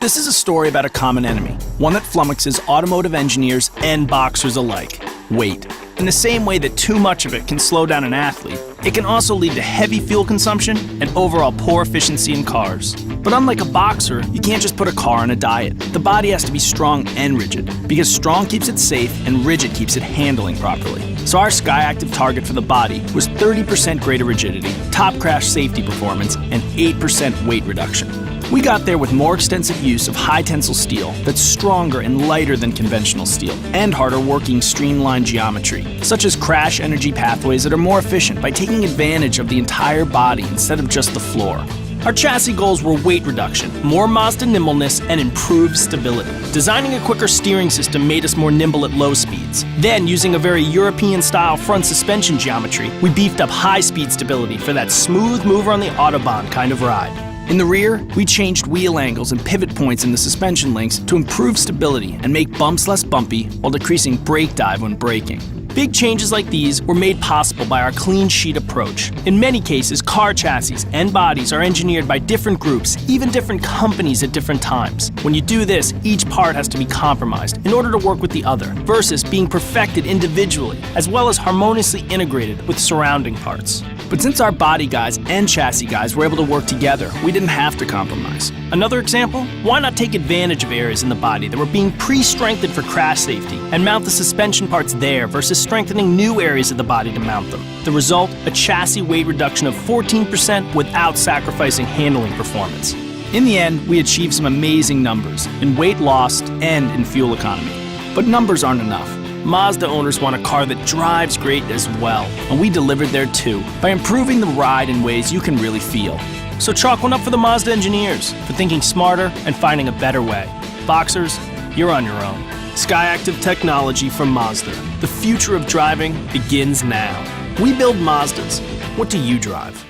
This is a story about a common enemy, one that flummoxes automotive engineers and boxers alike: weight. In the same way that too much of it can slow down an athlete, it can also lead to heavy fuel consumption and overall poor efficiency in cars. But unlike a boxer, you can't just put a car on a diet. The body has to be strong and rigid, because strong keeps it safe and rigid keeps it handling properly. So our SKYACTIV target for the body was 30% greater rigidity, top crash safety performance, and 8% weight reduction. We got there with more extensive use of high-tensile steel that's stronger and lighter than conventional steel, and harder working streamlined geometry, such as crash energy pathways that are more efficient by taking advantage of the entire body instead of just the floor. Our chassis goals were weight reduction, more Mazda nimbleness, and improved stability. Designing a quicker steering system made us more nimble at low speeds. Then, using a very European-style front suspension geometry, we beefed up high-speed stability for that smooth mover on the Autobahn kind of ride. In the rear, we changed wheel angles and pivot points in the suspension links to improve stability and make bumps less bumpy while decreasing brake dive when braking. Big changes like these were made possible by our clean sheet approach. In many cases, car chassis and bodies are engineered by different groups, even different companies at different times. When you do this, each part has to be compromised in order to work with the other, versus being perfected individually, as well as harmoniously integrated with surrounding parts. But since our body guys and chassis guys were able to work together, we didn't have to compromise. Another example? Why not take advantage of areas in the body that were being pre-strengthened for crash safety and mount the suspension parts there versus strengthening new areas of the body to mount them? The result? A chassis weight reduction of 14% without sacrificing handling performance. In the end, we achieved some amazing numbers in weight lost and in fuel economy. But numbers aren't enough. Mazda owners want a car that drives great as well, and we delivered there too, by improving the ride in ways you can really feel. So chalk one up for the Mazda engineers for thinking smarter and finding a better way. Boxers, you're on your own. SKYACTIV technology from Mazda. The future of driving begins now. We build Mazdas. What do you drive?